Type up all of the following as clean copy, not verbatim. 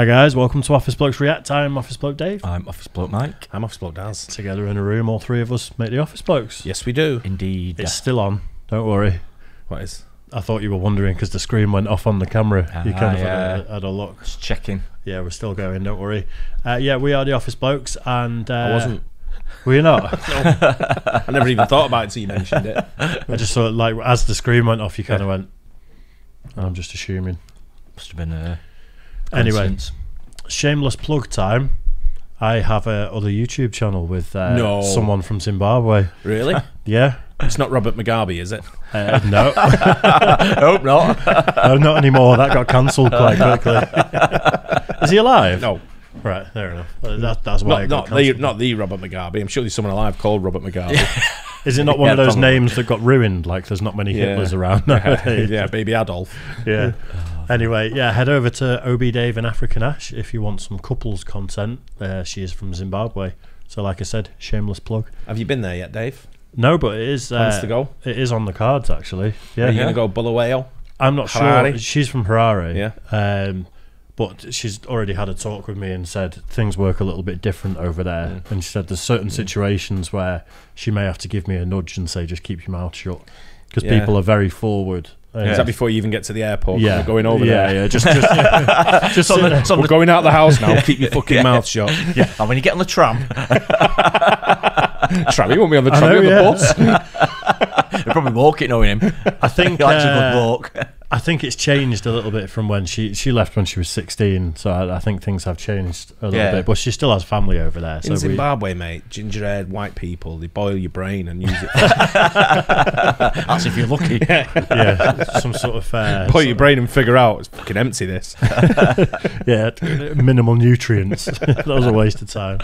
Hi guys, welcome to Office Blokes React. I'm Office Bloke Dave. I'm Office Bloke Mike. I'm Office Bloke Daz. Together in a room, all three of us make the Office Blokes. Yes, we do. Indeed. It's still on, don't worry. What is? I thought you were wondering because the screen went off on the camera. You kind of yeah. had a look. Just checking. Yeah, we're still going, don't worry. Yeah, we are the Office Blokes and... I wasn't. Were you not? I never even thought about it until you mentioned it. I just thought, like, as the screen went off, you kind of went... I'm just assuming. Must have been a Anyway, shameless plug time. I have a other YouTube channel with someone from Zimbabwe. Really? Yeah. It's not Robert Mugabe, is it? No. Hope not. No, not anymore. That got cancelled quite quickly. Is he alive? No. Right, fair enough. That's why Not the Robert Mugabe. I'm sure there's someone alive called Robert Mugabe. Is it not one of those probably. names that got ruined? Like there's not many Hitlers around nowadays. Yeah, baby Adolf. Yeah. Anyway, yeah, head over to OB Dave and African Ash if you want some couples content. She is from Zimbabwe. So like I said, shameless plug. Have you been there yet, Dave? No, but it is Plans to go? It is on the cards actually. Yeah. Are you gonna go Bulawayo? I'm not Harare? sure. She's from Harare. Yeah. But she's already had a talk with me and said things work a little bit different over there. And she said there's certain situations where she may have to give me a nudge and say, just keep your mouth shut. Because people are very forward. Is that before you even get to the airport? Yeah. We're going over there. Yeah, just We're going out the house now. Keep your fucking mouth shut. Yeah. And when you get on the tram, Tram, you won't be on the tram, you're on the bus. you're probably walking knowing him. I think He likes a good walk. I think it's changed a little bit from when she left when she was 16. So I think things have changed a little bit. But she still has family over there. In Zimbabwe, mate, ginger-haired white people, they boil your brain and use it. That's if you're lucky. Yeah, some sort of boil your brain and figure out it's fucking empty. This. Yeah, minimal nutrients. That was a waste of time.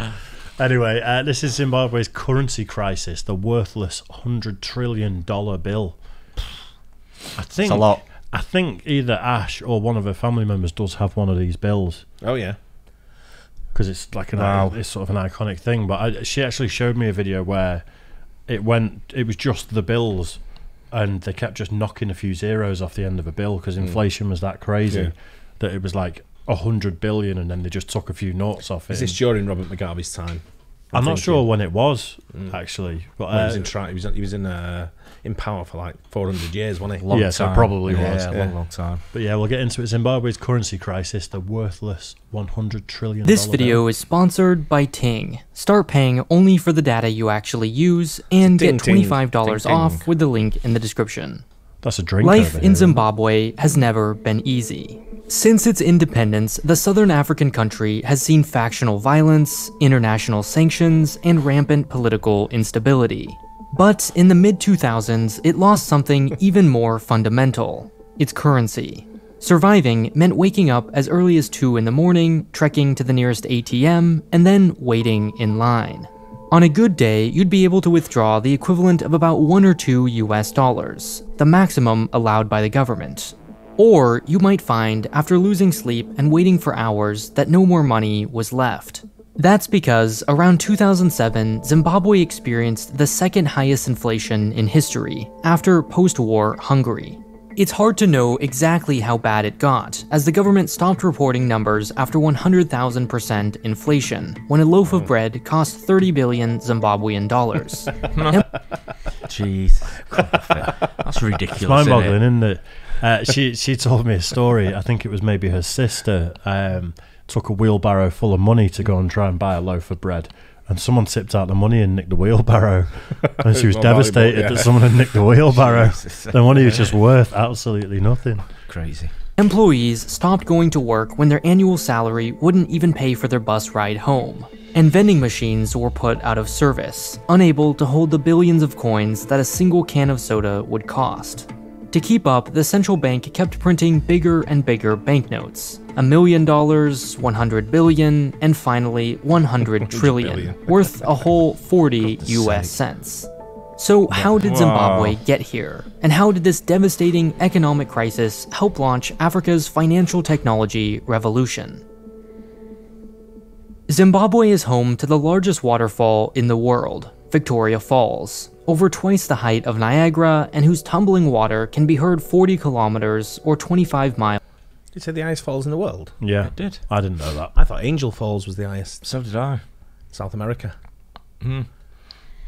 Anyway, this is Zimbabwe's currency crisis. The worthless $100 trillion bill. I think It's a lot. I think either Ash or one of her family members does have one of these bills. Oh yeah, because it's like it's sort of an iconic thing. But she actually showed me a video where it was just the bills, and they kept just knocking a few zeros off the end of a bill because inflation was that crazy that it was like 100 billion, and then they just took a few noughts off it. Is this during Robert Mugabe's time? I'm not sure when it was actually, but he was in power for like 400 years, wasn't he? Long time. So it probably was. Yeah, long time. But yeah, we'll get into it. Zimbabwe's currency crisis, the worthless $100 trillion. This video is sponsored by Ting. Start paying only for the data you actually use and get $25 off with the link in the description. That's a drink. Life in Zimbabwe has never been easy. Since its independence, the southern African country has seen factional violence, international sanctions, and rampant political instability. But in the mid-2000s, it lost something even more fundamental: its currency. Surviving meant waking up as early as 2 in the morning, trekking to the nearest ATM, and then waiting in line. On a good day, you'd be able to withdraw the equivalent of about $1 or $2 US, the maximum allowed by the government. Or you might find, after losing sleep and waiting for hours, that no more money was left. That's because around 2007, Zimbabwe experienced the second highest inflation in history, after post-war Hungary. It's hard to know exactly how bad it got, as the government stopped reporting numbers after 100,000% inflation, when a loaf of bread cost 30 billion Zimbabwean dollars. Jeez. That's ridiculous. It's mind-boggling, isn't it? She told me a story. I think it was maybe her sister took a wheelbarrow full of money to go and try and buy a loaf of bread, and someone tipped out the money and nicked the wheelbarrow, and she was devastated that someone had nicked the wheelbarrow. The money was just worth absolutely nothing. Crazy. Employees stopped going to work when their annual salary wouldn't even pay for their bus ride home, and vending machines were put out of service, unable to hold the billions of coins that a single can of soda would cost. To keep up, the central bank kept printing bigger and bigger banknotes. $1 million, 100 billion, and finally 100 trillion, worth a whole 40 US cents. So how did Zimbabwe get here? And how did this devastating economic crisis help launch Africa's financial technology revolution? Zimbabwe is home to the largest waterfall in the world, Victoria Falls, over twice the height of Niagara, and whose tumbling water can be heard 40 kilometers or 25 miles. You said the highest falls in the world? Yeah, It did. I didn't know that. I thought Angel Falls was the highest. So did I. South America.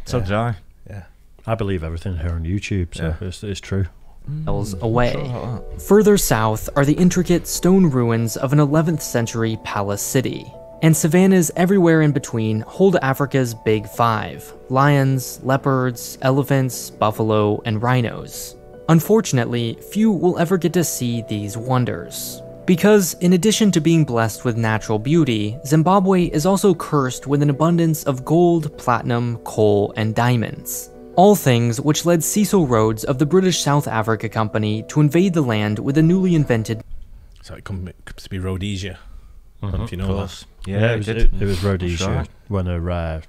So did I. Yeah. I believe everything here on YouTube, so Yeah. it's true. miles away. Sure about that. Further south are the intricate stone ruins of an 11th century palace city, and savannas everywhere in between hold Africa's Big Five: lions, leopards, elephants, buffalo, and rhinos. Unfortunately, few will ever get to see these wonders. Because, in addition to being blessed with natural beauty, Zimbabwe is also cursed with an abundance of gold, platinum, coal, and diamonds. All things which led Cecil Rhodes of the British South Africa Company to invade the land with a newly invented So it comes to be Rhodesia. I don't know if you know that. Close. Yeah, it it did. was Rhodesia right. when her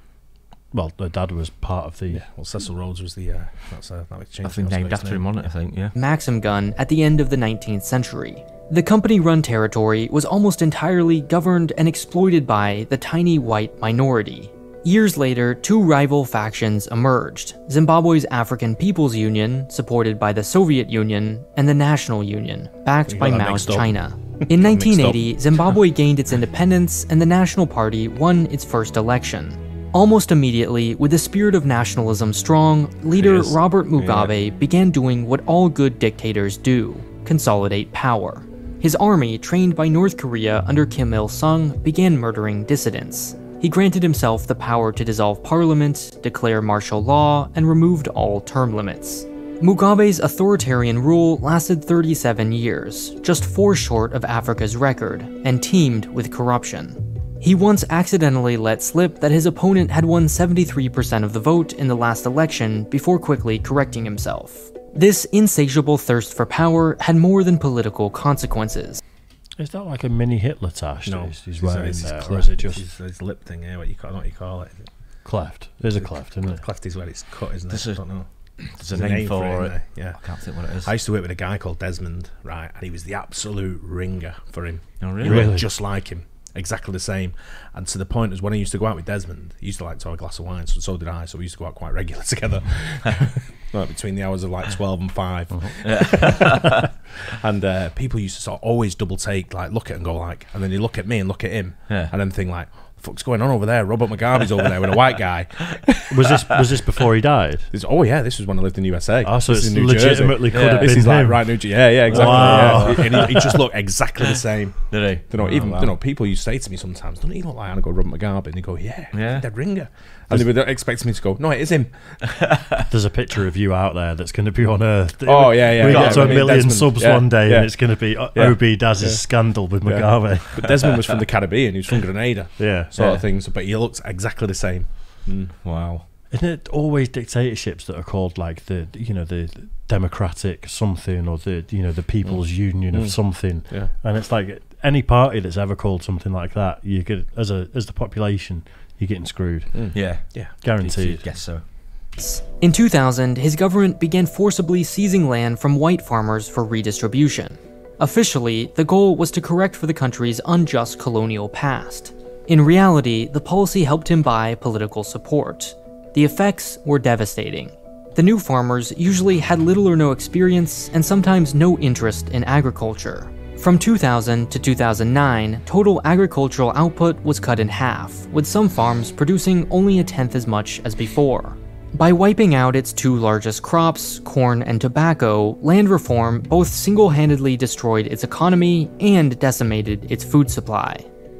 dad was part of the. Yeah. Well, Cecil Rhodes was the. That was changed. I think named after him on it, I think, yeah. Maxim gun at the end of the 19th century. The company-run territory was almost entirely governed and exploited by the tiny white minority. Years later, two rival factions emerged: Zimbabwe's African People's Union, supported by the Soviet Union, and the National Union, backed by got that Mao's mixed up. China. In 1980, Zimbabwe gained its independence, and the National Party won its first election. Almost immediately, with the spirit of nationalism strong, leader Yes. Robert Mugabe began doing what all good dictators do: consolidate power. His army, trained by North Korea under Kim Il-sung, began murdering dissidents. He granted himself the power to dissolve parliament, declare martial law, and removed all term limits. Mugabe's authoritarian rule lasted 37 years, just 4 short of Africa's record, and teemed with corruption. He once accidentally let slip that his opponent had won 73% of the vote in the last election before quickly correcting himself. This insatiable thirst for power had more than political consequences. Is that like a mini Hitler tash? No, he's wearing his there, or cleft. is it just It's his lip thing? Yeah, what you call, I don't know what you call it. cleft? There's a cleft, isn't it? Cleft is where it's cut, isn't it? This I is- don't know. There's a name for isn't it. there? Yeah. I can't think what it is. I used to work with a guy called Desmond, right, and he was the absolute ringer for him. Oh, He really? looked just like him, exactly the same. And to the point is when I used to go out with Desmond, he used to like to have a glass of wine, so did I. So we used to go out quite regular together, like between the hours of like 12 and 5. And people used to sort of always double take, like look at and go like, and then you look at me and look at him, Yeah. and then think like, the fuck's going on over there? Robert Mugabe's over there with a white guy. Was this before he died? Oh yeah, this was when I lived in USA. Oh, so This is it's in New Jersey. legitimately could have This been is like him. right New Jersey. Yeah, exactly. Wow. Yeah. And he just looked exactly the same. Did he? You know, even wow. you know, people used to say to me sometimes, "Don't he look like?" And I go, "Robert Mugabe," and they go, "Yeah, Yeah. dead ringer." And they would expect me to go, "No, it is him." There's a picture of you out there that's going to be on Earth. Oh, yeah. We Yeah, get to I a mean, million Desmond, subs yeah, one day, yeah. and it's going to be OB Daz's scandal with Mugabe. But Desmond was from the Caribbean. He was from Grenada, Yeah. sort Yeah. of things. But he looks exactly the same. Wow. Isn't it always dictatorships that are called like the democratic something, or the people's union of something? Yeah. And it's like any party that's ever called something like that, you get as the population, you're getting screwed, Yeah. Yeah. guaranteed. Guess so. In 2000, his government began forcibly seizing land from white farmers for redistribution. Officially, the goal was to correct for the country's unjust colonial past. In reality, the policy helped him buy political support. The effects were devastating. The new farmers usually had little or no experience and sometimes no interest in agriculture. From 2000 to 2009, total agricultural output was cut in half, with some farms producing only a tenth as much as before. By wiping out its 2 largest crops, corn and tobacco, land reform both single-handedly destroyed its economy and decimated its food supply.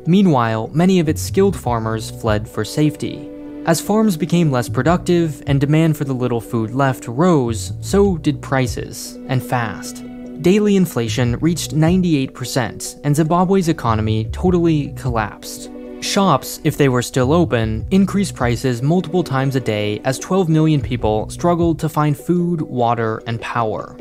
Meanwhile, many of its skilled farmers fled for safety. As farms became less productive and demand for the little food left rose, so did prices, and fast. Daily inflation reached 98%, and Zimbabwe's economy totally collapsed. Shops, if they were still open, increased prices multiple times a day as 12 million people struggled to find food, water, and power.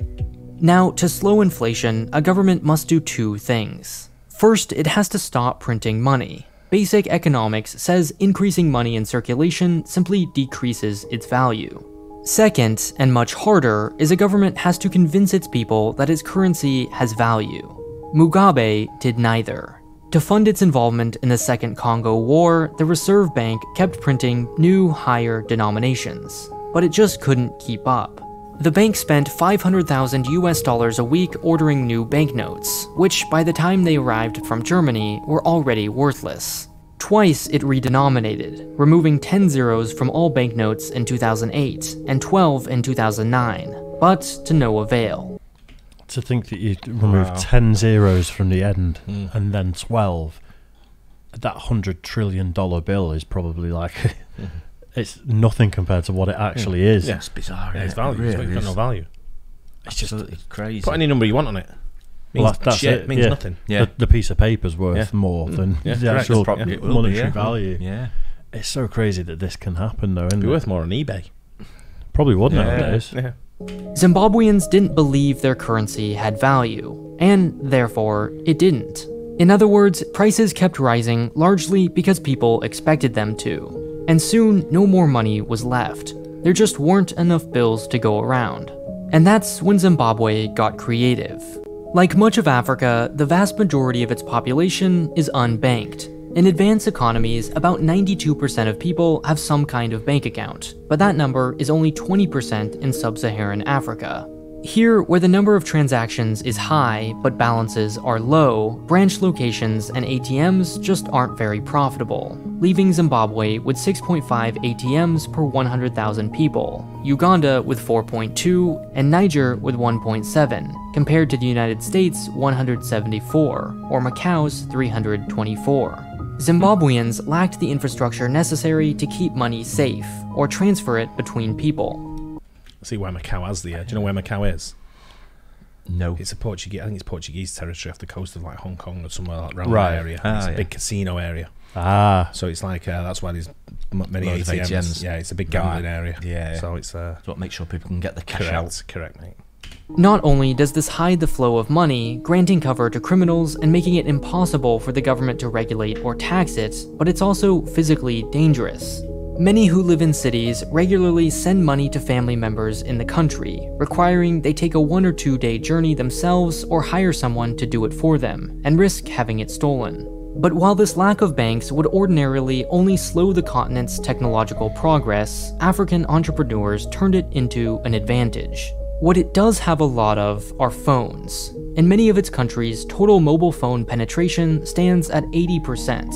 Now, to slow inflation, a government must do 2 things. First, it has to stop printing money. Basic economics says increasing money in circulation simply decreases its value. Second, and much harder, is a government has to convince its people that its currency has value. Mugabe did neither. To fund its involvement in the Second Congo War, the Reserve Bank kept printing new, higher denominations, but it just couldn't keep up. The bank spent $500,000 a week ordering new banknotes, which by the time they arrived from Germany were already worthless. Twice it redenominated, removing 10 zeros from all banknotes in 2008 and 12 in 2009, but to no avail. To think that you remove 10 zeros from the end and then 12, that $100 trillion bill is probably like, it's nothing compared to what it actually is. Yeah, It's bizarre. it's isn't it? value. Really It's got no is. value. It's just crazy. Put any number you want on it. Means Well, that's shit. it. Means yeah. nothing. Yeah. The piece of paper's worth more than Yeah, the correct. actual Probably it will be, monetary yeah. value. Yeah. It's so crazy that this can happen, though, isn't It'd be it? worth more on eBay. Probably would Yeah. nowadays. Yeah. Zimbabweans didn't believe their currency had value, and therefore it didn't. In other words, prices kept rising largely because people expected them to. And soon, no more money was left. There just weren't enough bills to go around. And that's when Zimbabwe got creative. Like much of Africa, the vast majority of its population is unbanked. In advanced economies, about 92% of people have some kind of bank account, but that number is only 20% in sub-Saharan Africa. Here, where the number of transactions is high but balances are low, branch locations and ATMs just aren't very profitable, leaving Zimbabwe with 6.5 ATMs per 100,000 people, Uganda with 4.2, and Niger with 1.7, compared to the United States' 174, or Macau's 324. Zimbabweans lacked the infrastructure necessary to keep money safe, or transfer it between people. See where Macau has the. Do you know where Macau is? No. It's a Portuguese. I think it's Portuguese territory off the coast of like Hong Kong or somewhere like around Right. that area. Ah, It's a yeah. big casino area. Ah, So it's like that's why there's many Loads of ATMs. ATMs. Yeah, it's a big gambling area. Yeah. So it's That's what makes sure people can get the cash out. correct, mate. Not only does this hide the flow of money, granting cover to criminals and making it impossible for the government to regulate or tax it, but it's also physically dangerous. Many who live in cities regularly send money to family members in the country, requiring they take a 1 or 2 day journey themselves or hire someone to do it for them, and risk having it stolen. But while this lack of banks would ordinarily only slow the continent's technological progress, African entrepreneurs turned it into an advantage. What it does have a lot of are phones. In many of its countries, total mobile phone penetration stands at 80%.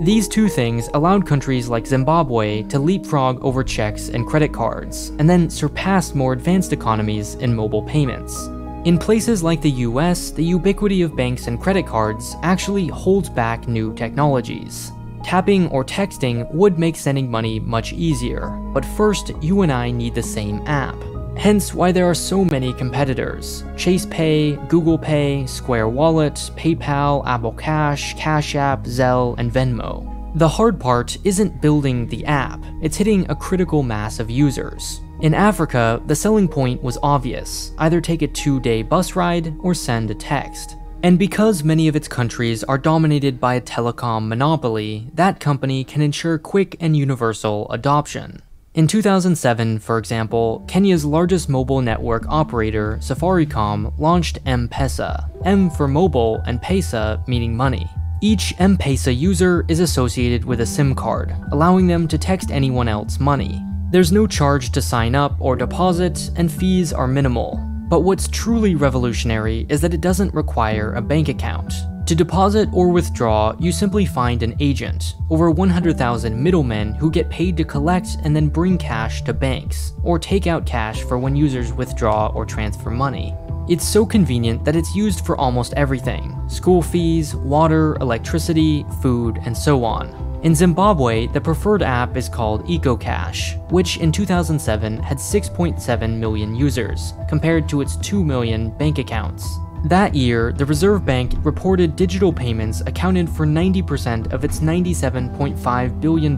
These two things allowed countries like Zimbabwe to leapfrog over checks and credit cards, and then surpass more advanced economies in mobile payments. In places like the US, the ubiquity of banks and credit cards actually holds back new technologies. Tapping or texting would make sending money much easier, but first you and I need the same app. Hence why there are so many competitors: Chase Pay, Google Pay, Square Wallet, PayPal, Apple Cash, Cash App, Zelle, and Venmo. The hard part isn't building the app, it's hitting a critical mass of users. In Africa, the selling point was obvious: either take a 2-day bus ride or send a text. And because many of its countries are dominated by a telecom monopoly, that company can ensure quick and universal adoption. In 2007, for example, Kenya's largest mobile network operator, Safaricom, launched M-Pesa, M for mobile and Pesa meaning money. Each M-Pesa user is associated with a SIM card, allowing them to text anyone else money. There's no charge to sign up or deposit, and fees are minimal. But what's truly revolutionary is that it doesn't require a bank account. To deposit or withdraw, you simply find an agent, over 100,000 middlemen who get paid to collect and then bring cash to banks, or take out cash for when users withdraw or transfer money. It's so convenient that it's used for almost everything: school fees, water, electricity, food, and so on. In Zimbabwe, the preferred app is called EcoCash, which in 2007 had 6.7 million users, compared to its 2 million bank accounts. That year, the Reserve Bank reported digital payments accounted for 90% of its $97.5 billion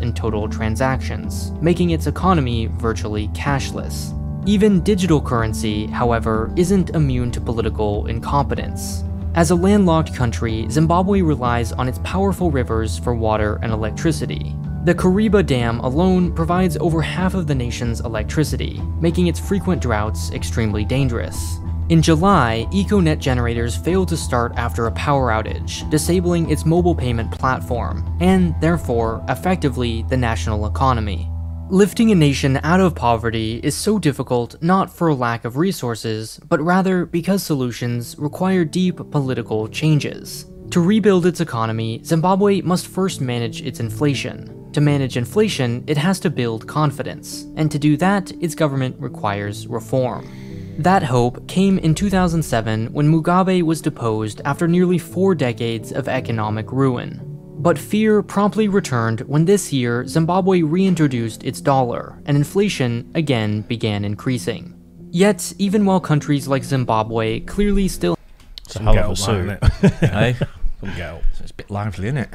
in total transactions, making its economy virtually cashless. Even digital currency, however, isn't immune to political incompetence. As a landlocked country, Zimbabwe relies on its powerful rivers for water and electricity. The Kariba Dam alone provides over half of the nation's electricity, making its frequent droughts extremely dangerous. In July, EcoNet generators failed to start after a power outage, disabling its mobile payment platform, and therefore, effectively, the national economy. Lifting a nation out of poverty is so difficult not for a lack of resources, but rather because solutions require deep political changes. To rebuild its economy, Zimbabwe must first manage its inflation. To manage inflation, it has to build confidence, and to do that, its government requires reform. That hope came in 2007 when Mugabe was deposed after nearly 4 decades of economic ruin. But fear promptly returned when this year Zimbabwe reintroduced its dollar, and inflation again began increasing. Yet, even while countries like Zimbabwe clearly still It's a hell of a suit. Hey, Some get up. it's a bit lively, isn't it?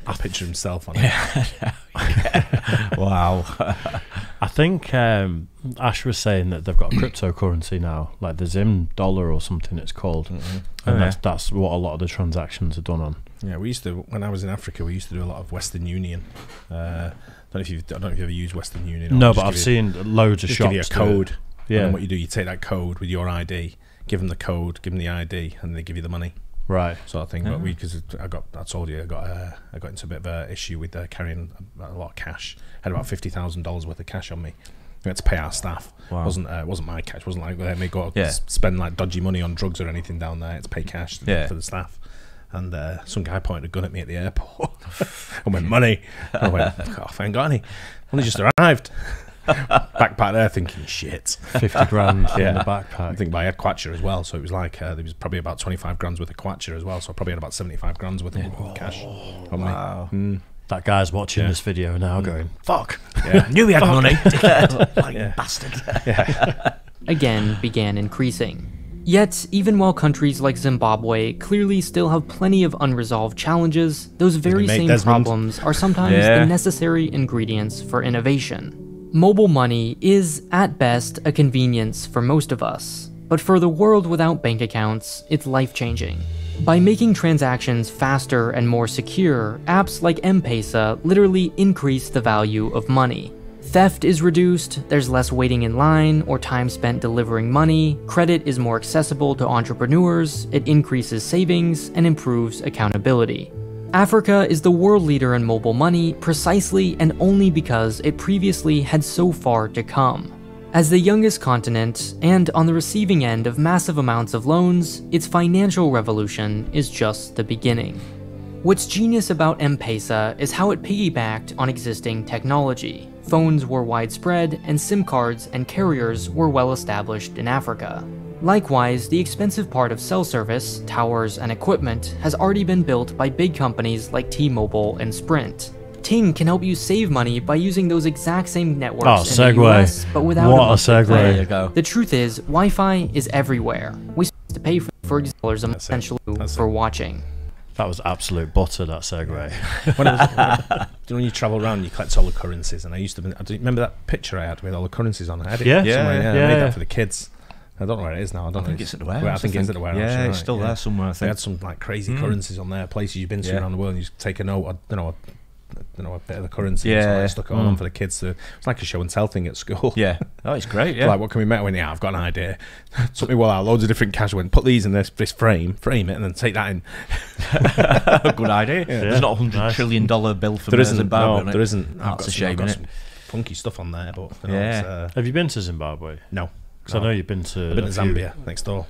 I picture himself on it. Wow. I think Ash was saying that they've got a cryptocurrency now, like the Zim dollar or something it's called. And that's what a lot of the transactions are done on. Yeah, we used to, when I was in Africa, we used to do a lot of Western Union. I don't know if you've ever used Western Union. No, but I've seen loads of just shops. give you a code. Yeah. And then what you do, you take that code with your ID, give them the code, give them the ID, and they give you the money. Right. Sort of thing. But because I told you, I got into a bit of an issue with carrying a lot of cash. I had about $50,000 worth of cash on me. We had to pay our staff. Wow. It wasn't my cash. It wasn't like they may go spend like dodgy money on drugs or anything down there. It's pay cash for the staff. And some guy pointed a gun at me at the airport. I went, money. I went, I ain't got any. Only just arrived. Backpack there thinking, shit. 50 grand in the backpack. I think I had kwacha as well. So it was like, there was probably about 25 grand's worth of kwacha as well. So I probably had about 75 grand's worth of cash on me. That guy's watching this video now going, fuck. Yeah. Knew we had money. Like bastard. again began increasing. Yet, even while countries like Zimbabwe clearly still have plenty of unresolved challenges, those very same problems are sometimes the necessary ingredients for innovation. Mobile money is, at best, a convenience for most of us, but for the world without bank accounts, it's life-changing. By making transactions faster and more secure, apps like M-Pesa literally increase the value of money. Theft is reduced, there's less waiting in line or time spent delivering money, credit is more accessible to entrepreneurs, it increases savings, and improves accountability. Africa is the world leader in mobile money precisely and only because it previously had so far to come. As the youngest continent, and on the receiving end of massive amounts of loans, its financial revolution is just the beginning. What's genius about M-Pesa is how it piggybacked on existing technology. Phones were widespread, and SIM cards and carriers were well established in Africa. Likewise, the expensive part of cell service, towers, and equipment has already been built by big companies like T-Mobile and Sprint. Ting can help you save money by using those exact same networks in the US, but without a segue. There you go. The truth is, Wi-Fi is everywhere. We have to pay for $6 essentially for watching. That was absolute butter, that segue. When you travel around, you collect all the currencies. And I remember that picture I had with all the currencies on. I had it somewhere. I made that for the kids. I don't know where it is now. I think it's at the warehouse. I think it's at the warehouse. Yeah, it's still there somewhere. I think they had some like crazy currencies on there, places you've been to around the world. And you just take a note. A bit of the currency. So I stuck it on for the kids. It's like a show and tell thing at school. Yeah. Oh, it's great. Yeah. Like, what can we make? I've got an idea. Took me loads of different cash. Went, put these in this frame it, and then take that in. Good idea. Yeah. There's not $100 trillion bill for Zimbabwe. No, there isn't. That's a shame, isn't it? Funky stuff on there, but have you been to Zimbabwe? No, because I know you've been to. I've been to Zambia next door.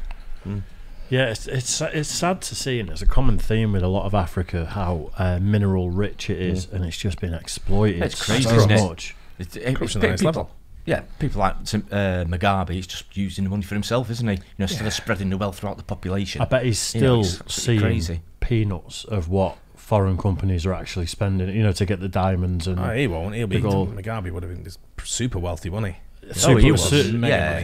Yeah, it's sad to see, and it's a common theme with a lot of Africa how mineral rich it is, and it's just been exploited. It's crazy, so isn't much. It's level. Yeah, people like Mugabe, he's just using the money for himself, isn't he? Instead of spreading the wealth throughout the population. I bet he's still seeing peanuts of what foreign companies are actually spending, to get the diamonds. And he won't. Mugabe would have been super wealthy, wouldn't he? He was.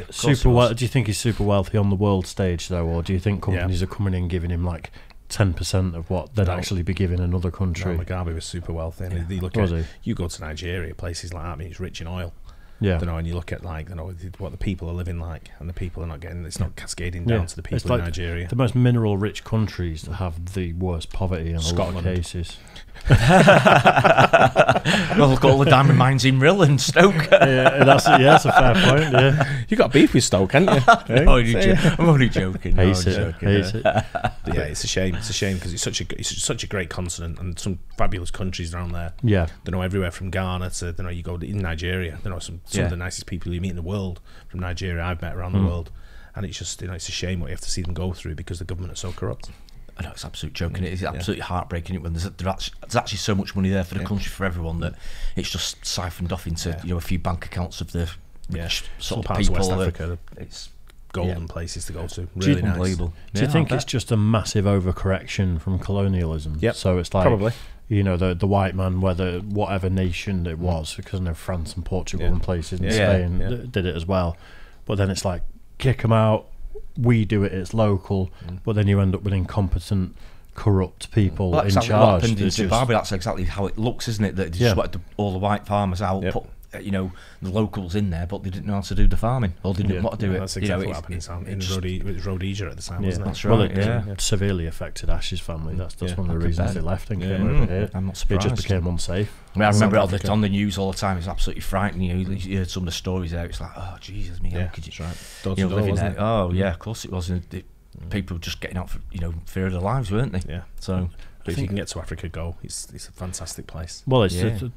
Super well. Do you think he's super wealthy on the world stage though, or do you think companies are coming in giving him like 10% of what they'd actually be giving another country? No, Mugabe was super wealthy. And you go to Nigeria, places like that, he's rich in oil. Yeah. And you look at like what the people are living like, and the people are not getting. It's not cascading down to the people in Nigeria. The most mineral-rich countries that have the worst poverty in a lot of cases. Well, look at all the diamond mines in Rill and Stoke. That's a fair point. Yeah, you got beef with Stoke, haven't you? I'm only joking. Hate it. Yeah, it's a shame. It's a shame because it's such a great continent and some fabulous countries around there. Yeah, everywhere from Ghana to you go in Nigeria. Some of the nicest people you meet in the world from Nigeria I've met around the world, and it's just it's a shame what you have to see them go through because the government are so corrupt. I know, it's absolute joking. It's absolutely heartbreaking when there's actually so much money there for the country, for everyone, that it's just siphoned off into a few bank accounts of the rich sort of parts people. Of West Africa, it's golden places to go to. Really nice. Unbelievable. Do you think it's just a massive overcorrection from colonialism? Yep. So it's like probably. The white man, whatever nation it was, because I know France and Portugal and places in Spain did it as well. But then it's like, kick them out. We do it, it's local, but then you end up with incompetent, corrupt people in charge. What happened in Zimbabwe, that's exactly how it looks, isn't it? That they just swept all the white farmers out, put the locals in there, but they didn't know how to do the farming, or they didn't know what to do it. That's exactly what happened in Rhodesia at the time, wasn't it? That's right. Well, it severely affected Ash's family. That's one of the reasons they left and came over here. I'm not surprised. It just became unsafe. I mean, I remember it on the news all the time. It's absolutely frightening. You heard some of the stories there. It's like, oh Jesus, me, how could you try? Living there. Oh yeah, of course it was. People were just getting out for fear of their lives, weren't they? Yeah. So, but if you can get to Africa, go. It's a fantastic place. Well,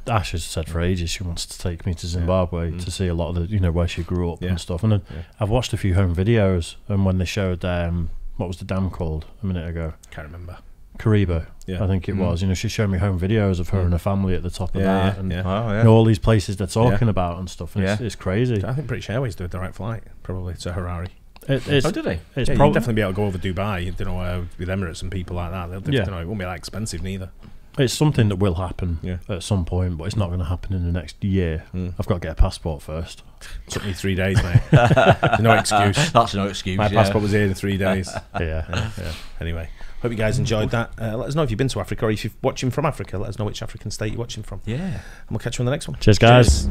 Ash has said for ages she wants to take me to Zimbabwe to see a lot of the where she grew up and stuff. And then I've watched a few home videos, and when they showed what was the dam called a minute ago? Can't remember. Kariba, I think it was. She showed me home videos of her and her family at the top of that, and all these places they're talking about and stuff. And it's crazy. I think British Airways do a direct flight probably to Harare. Did they? You'd definitely be able to go over Dubai. With Emirates and people like that. It won't be that expensive neither. It's something that will happen at some point, but it's not going to happen in the next year. I've got to get a passport first. Took me 3 days, mate. No excuse. That's no excuse. My passport was here in 3 days. Yeah. Anyway, hope you guys enjoyed that. Let us know if you've been to Africa, or if you're watching from Africa. Let us know which African state you're watching from. Yeah. And we'll catch you on the next one. Cheers, guys.